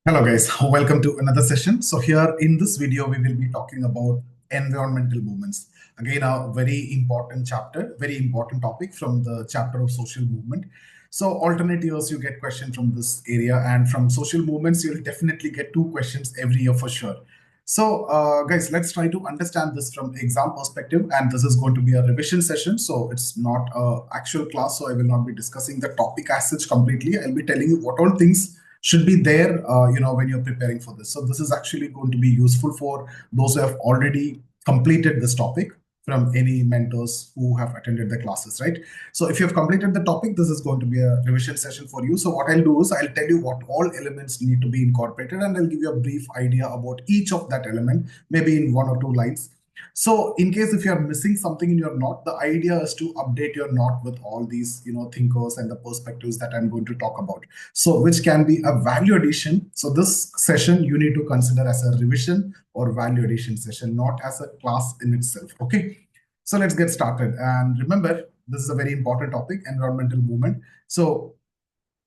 Hello guys, welcome to another session. So here in this video, we will be talking about environmental movements. Again, a very important chapter, very important topic from the chapter of social movement. So alternate years, you get questions from this area, and from social movements, you'll definitely get two questions every year for sure. So guys, let's try to understand this from exam perspective, and this is going to be a revision session. So it's not a actual class, so I will not be discussing the topic as such completely. I'll be telling you what all things should be there, when you're preparing for this. So this is actually going to be useful for those who have already completed this topic from any mentors who have attended the classes, right? So if you have completed the topic, this is going to be a revision session for you. So what I'll do is I'll tell you what all elements need to be incorporated, and I'll give you a brief idea about each of that element, maybe in one or two lines. So in case if you're missing something in your note, the idea is to update your note with all these, thinkers and the perspectives that I'm going to talk about. So which can be a value addition. So this session you need to consider as a revision or value addition session, not as a class in itself. Okay. So let's get started. And remember, this is a very important topic, environmental movement. So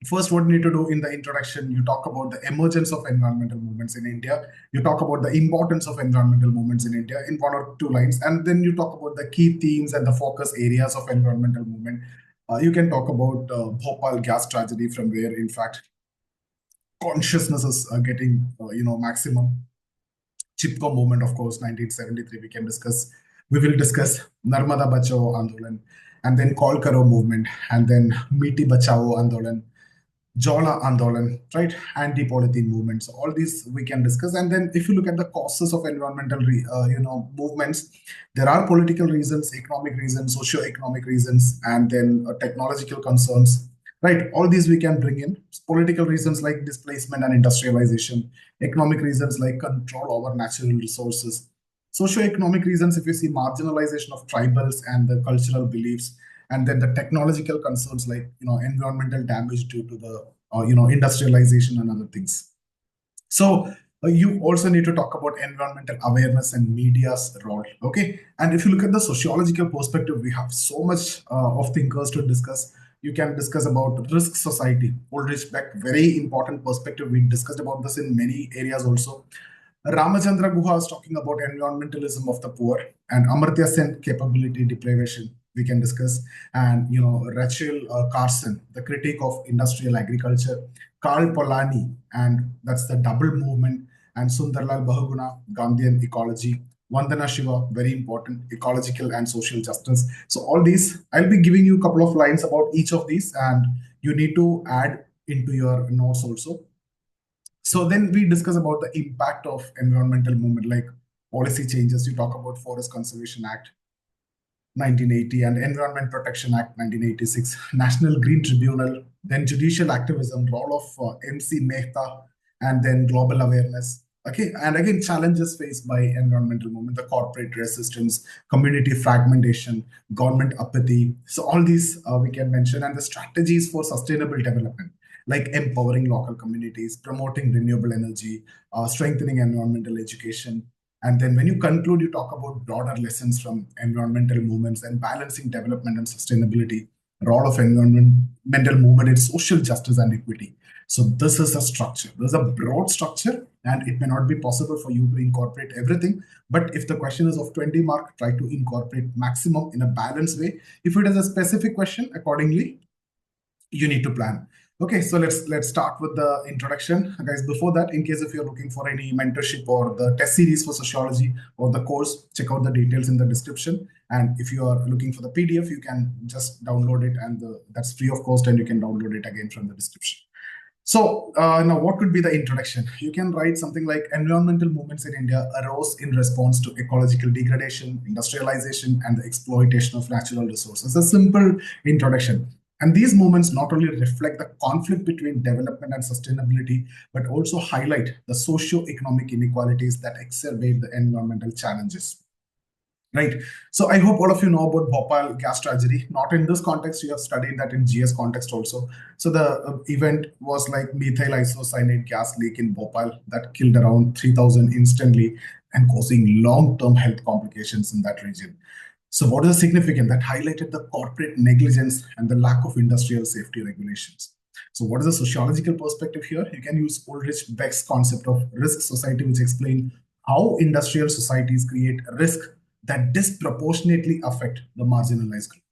first, what you need to do in the introduction, you talk about the emergence of environmental movements in India. You talk about the importance of environmental movements in India in one or two lines. And then you talk about the key themes and the focus areas of environmental movement. You can talk about Bhopal Gas Tragedy, from where, in fact, consciousness is getting, maximum. Chipko Movement, of course, 1973, we can discuss. We will discuss Narmada Bachao Andolan, and then Koel-Karo Movement, and then Bachao Andolan, Jala Andolan, right? Anti-polythene movements. All these we can discuss. And then if you look at the causes of environmental, movements, there are political reasons, economic reasons, socio-economic reasons, and then technological concerns, right? All these we can bring in. Political reasons like displacement and industrialization, economic reasons like control over natural resources, socio-economic reasons, if you see marginalization of tribals and the cultural beliefs, and then the technological concerns like environmental damage due to the industrialization and other things. So you also need to talk about environmental awareness and media's role. Okay, and if you look at the sociological perspective, we have so much of thinkers to discuss. You can discuss about risk society, Ulrich Beck, very important perspective. We discussed about this in many areas also. Ramachandra Guha is talking about environmentalism of the poor, and Amartya Sen, capability deprivation, we can discuss. And Rachel Carson, the critique of industrial agriculture, Karl Polanyi, and that's the double movement, and Sunderlal Bahuguna, Gandhian ecology, Vandana Shiva, very important, ecological and social justice. So all these, I'll be giving you a couple of lines about each of these, and you need to add into your notes also. So then we discuss about the impact of environmental movement, like policy changes. You talk about Forest Conservation Act 1980 and Environment Protection Act 1986, National Green Tribunal, then judicial activism, role of MC Mehta, and then global awareness. Okay, and again, challenges faced by environmental movement, the corporate resistance, community fragmentation, government apathy. So all these we can mention, and the strategies for sustainable development, like empowering local communities, promoting renewable energy, strengthening environmental education. And then when you conclude, you talk about broader lessons from environmental movements and balancing development and sustainability, role of environmental movement in social justice and equity. So this is a structure. There's a broad structure, and it may not be possible for you to incorporate everything. But if the question is of 20 mark, try to incorporate maximum in a balanced way. If it is a specific question, accordingly, you need to plan. Okay, so let's start with the introduction. Guys, before that, in case if you're looking for any mentorship or the test series for sociology or the course, check out the details in the description. And if you are looking for the PDF, you can just download it, and that's free of cost, and you can download it again from the description. So now what could be the introduction? You can write something like environmental movements in India arose in response to ecological degradation, industrialization, and the exploitation of natural resources. A simple introduction. And these movements not only reflect the conflict between development and sustainability, but also highlight the socio-economic inequalities that exacerbate the environmental challenges. Right. So I hope all of you know about Bhopal Gas Tragedy. Not in this context, you have studied that in GS context also. So the event was like methyl isocyanate gas leak in Bhopal that killed around 3,000 instantly and causing long-term health complications in that region. So what is significant? That highlighted the corporate negligence and the lack of industrial safety regulations. So what is the sociological perspective here? You can use Ulrich Beck's concept of risk society, which explain how industrial societies create risk that disproportionately affect the marginalized group.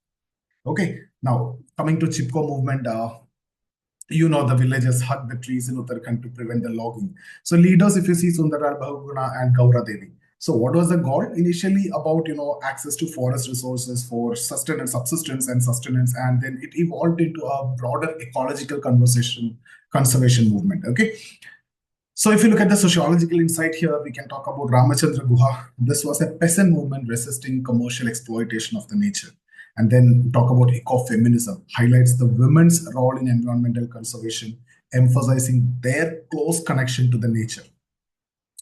Okay, now coming to Chipko movement, the villagers hug the trees in Uttarakhand to prevent the logging. So leaders, if you see Sunderlal Bahuguna and Gaura Devi. So what was the goal? Initially about, access to forest resources for sustenance, subsistence and sustenance. And then it evolved into a broader ecological conservation movement. Okay. So if you look at the sociological insight here, we can talk about Ramachandra Guha. This was a peasant movement resisting commercial exploitation of the nature. And then talk about ecofeminism, highlights the women's role in environmental conservation, emphasizing their close connection to the nature.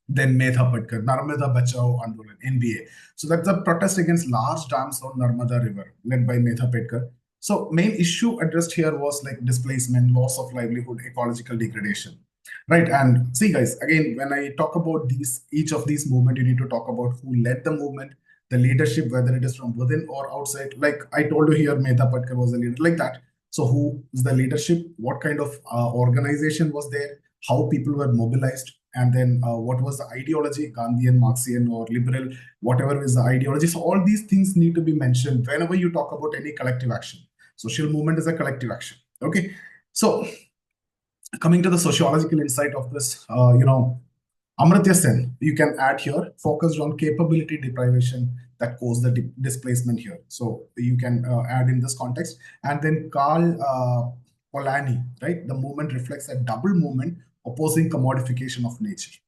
Then Medha Patkar, Narmada Bachao Andolan, NBA. So that's a protest against large dams on Narmada River, led by Medha Patkar. So main issue addressed here was like displacement, loss of livelihood, ecological degradation. Right. And see, guys, again, when I talk about each of these movements, you need to talk about who led the movement, the leadership, whether it is from within or outside. Like I told you here, Medha Patkar was a leader, like that. So who is the leadership? What kind of organization was there? How people were mobilized? And then what was the ideology, Gandhian, Marxian, or liberal, whatever is the ideology. So all these things need to be mentioned whenever you talk about any collective action. Social movement is a collective action. Okay. So coming to the sociological insight of this, Amartya Sen, you can add here, focused on capability deprivation that caused the displacement here. So you can add in this context. And then Karl Polanyi, right? The movement reflects a double movement opposing commodification of nature.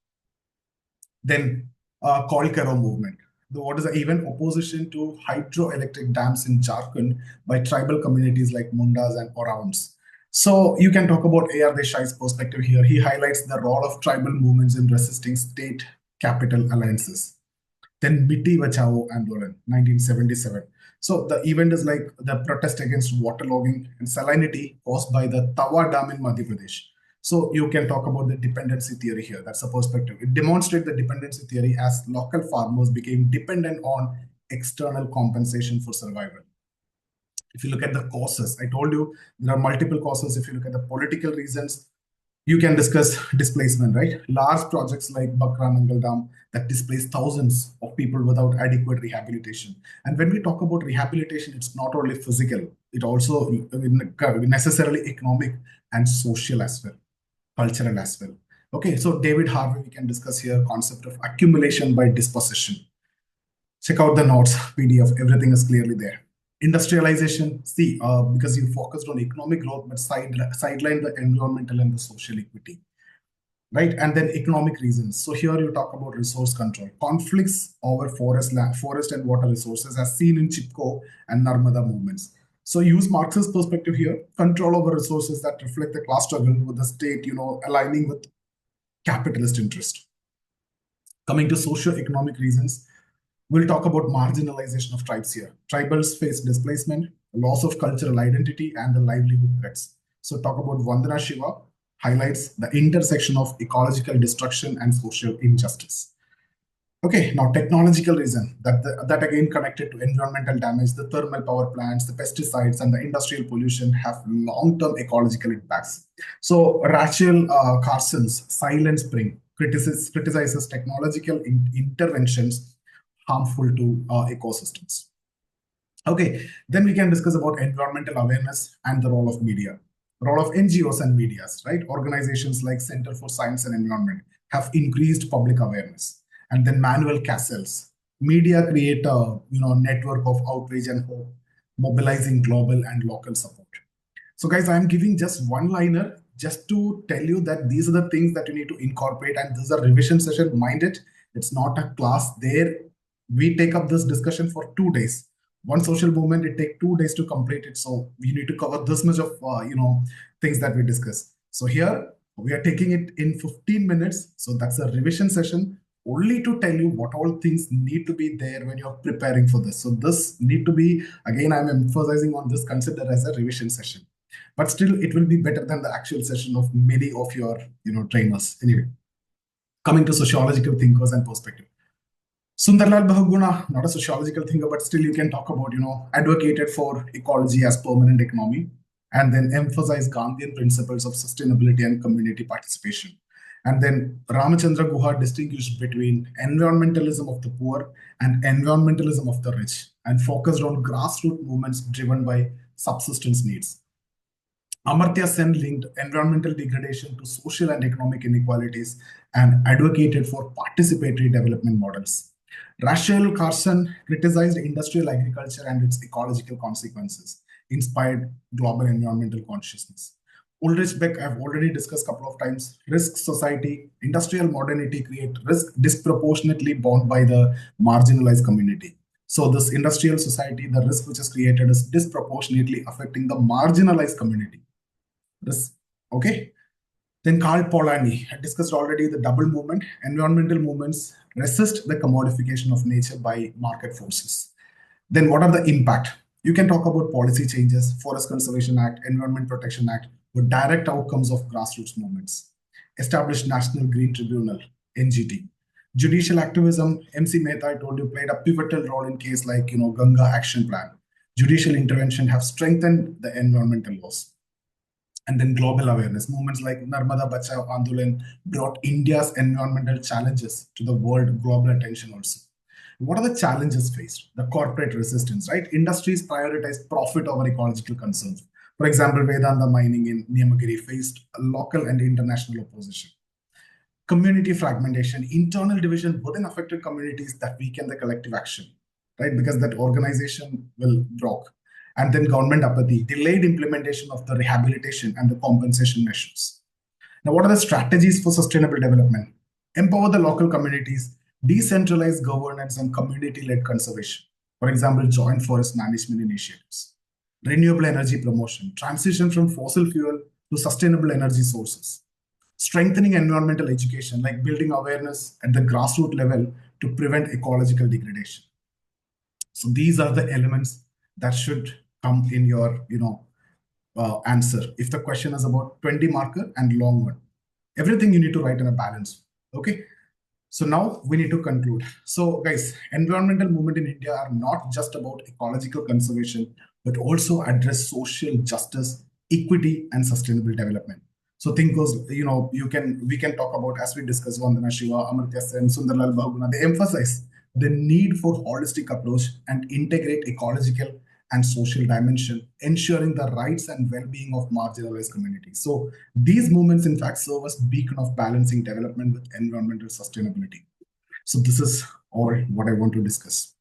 Then Koel-Karo Movement. What is the even opposition to hydroelectric dams in Jharkhand by tribal communities like Mundas and Oravans. So you can talk about A.R. Desai's perspective here. He highlights the role of tribal movements in resisting state capital alliances. Then Miti Bachao Andolan, 1977. So the event is like the protest against waterlogging and salinity caused by the Tawa Dam in Madhya Pradesh. So you can talk about the dependency theory here. That's a perspective. It demonstrates the dependency theory as local farmers became dependent on external compensation for survival. If you look at the causes, I told you there are multiple causes. If you look at the political reasons, you can discuss displacement, right? Large projects like Bakra Nangal Dam that displace thousands of people without adequate rehabilitation. And when we talk about rehabilitation, it's not only physical, it also necessarily economic and social as well, cultural as well. Okay, so David Harvey, we can discuss here concept of accumulation by dispossession. Check out the notes, PDF, everything is clearly there. Industrialization, see, because you focused on economic growth, but sideline the environmental and the social equity, right? And then economic reasons. So here you talk about resource control, conflicts over forest and water resources as seen in Chipko and Narmada movements. So use Marx's perspective here, control over resources that reflect the class struggle with the state, aligning with capitalist interest. Coming to socio-economic reasons, we'll talk about marginalization of tribes here. Tribals face displacement, loss of cultural identity, and the livelihood threats. So talk about Vandana Shiva, highlights the intersection of ecological destruction and social injustice. Okay, now technological reason, that again connected to environmental damage, the thermal power plants, the pesticides, and the industrial pollution have long-term ecological impacts. So Rachel Carson's Silent Spring criticizes technological interventions harmful to ecosystems. Okay, then we can discuss about environmental awareness and the role of media. Role of NGOs and medias, right? Organizations like Center for Science and Environment have increased public awareness. And then Manuel Castells, media create a network of outrage and hope, mobilizing global and local support. So guys, I'm giving just one liner just to tell you that these are the things that you need to incorporate, and this is a revision session, mind it. It's not a class. There we take up this discussion for 2 days. One social movement, it takes 2 days to complete it. So we need to cover this much of things that we discuss. So here we are taking it in 15 minutes. So that's a revision session only to tell you what all things need to be there when you're preparing for this. So this need to be, again, I'm emphasizing on this, consider as a revision session. But still, it will be better than the actual session of many of your trainers. Anyway, coming to sociological thinkers and perspective. Sunderlal Bahuguna, not a sociological thinker, but still you can talk about, advocated for ecology as permanent economy. and then emphasize Gandhian principles of sustainability and community participation. And then Ramachandra Guha distinguished between environmentalism of the poor and environmentalism of the rich, and focused on grassroots movements driven by subsistence needs. Amartya Sen linked environmental degradation to social and economic inequalities and advocated for participatory development models. Rachel Carson criticized industrial agriculture and its ecological consequences, inspired global environmental consciousness. Ulrich Beck, I've already discussed a couple of times, risk society, industrial modernity create risk disproportionately borne by the marginalized community. So this industrial society, the risk which is created is disproportionately affecting the marginalized community. This, okay. Then Karl Polanyi had discussed already the double movement. Environmental movements resist the commodification of nature by market forces. Then what are the impact? You can talk about policy changes, Forest Conservation Act, Environment Protection Act, with direct outcomes of grassroots movements. Established National Green Tribunal, NGT. Judicial activism, MC Mehta, I told you, played a pivotal role in case like, Ganga Action Plan. Judicial intervention have strengthened the environmental laws. And then global awareness. Movements like Narmada Bachao Andolan brought India's environmental challenges to the world global attention also. What are the challenges faced? The corporate resistance, right? Industries prioritize profit over ecological concerns. For example, Vedanta mining in Niyamagiri faced local and international opposition. Community fragmentation, internal division within affected communities that weaken the collective action, right? Because that organization will broke. And then government apathy, delayed implementation of the rehabilitation and the compensation measures. Now, what are the strategies for sustainable development? Empower the local communities, decentralized governance and community-led conservation. For example, joint forest management initiatives. Renewable energy promotion, transition from fossil fuel to sustainable energy sources. Strengthening environmental education, like building awareness at the grassroots level to prevent ecological degradation. So these are the elements that should come in your answer. If the question is about 20 marker and long one, everything you need to write in a balance. Okay. So now we need to conclude. So guys, environmental movement in India are not just about ecological conservation, but also address social justice, equity, and sustainable development. So think goes, we can talk about, as we discussed, Vandana Shiva, Amartya Sen, Sunderlal Bahuguna, they emphasize the need for holistic approach and integrate ecological and social dimension, ensuring the rights and well-being of marginalized communities. So these movements, in fact, serve as beacon of balancing development with environmental sustainability. So this is all what I want to discuss.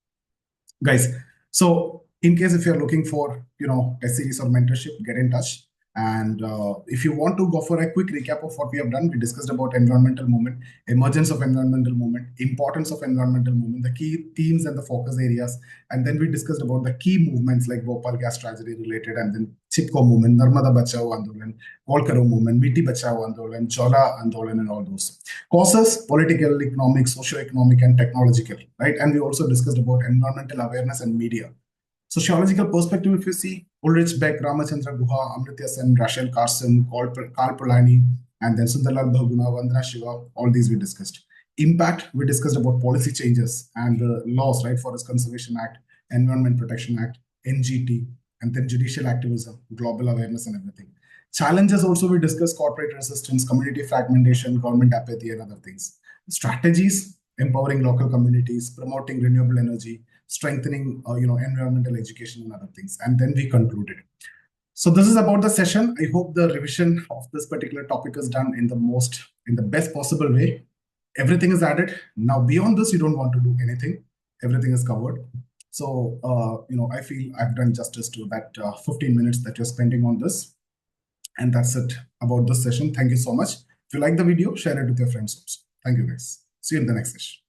Guys, so in case if you're looking for, a series or mentorship, get in touch. And if you want to go for a quick recap of what we have done, we discussed about environmental movement, emergence of environmental movement, importance of environmental movement, the key themes and the focus areas. And then we discussed about the key movements like Bhopal Gas Tragedy related, and then Chipko Movement, Narmada Bachao Andolan, Koel-Karo Movement, Beti Bachao Andolan, Jhala Andolan, and all those. Causes, political, economic, socio-economic, and technological, right? And we also discussed about environmental awareness and media. Sociological perspective, if you see, Ulrich Beck, Ramachandra Guha, Amartya Sen, Rachel Carson, Karl Polanyi, and then Sunderlal Bahuguna, Vandana Shiva, all these we discussed. Impact, we discussed about policy changes and laws, right? Forest Conservation Act, Environment Protection Act, NGT, and then judicial activism, global awareness and everything. Challenges also, we discussed corporate resistance, community fragmentation, government apathy, and other things. Strategies, empowering local communities, promoting renewable energy, strengthening environmental education and other things. And then we concluded. So this is about the session. I hope the revision of this particular topic is done in the best possible way. Everything is added. Now beyond this, you don't want to do anything. Everything is covered. So I feel I've done justice to that 15 minutes that you're spending on this. And that's it about this session. Thank you so much. If you like the video, share it with your friends also. Thank you guys. See you in the next session.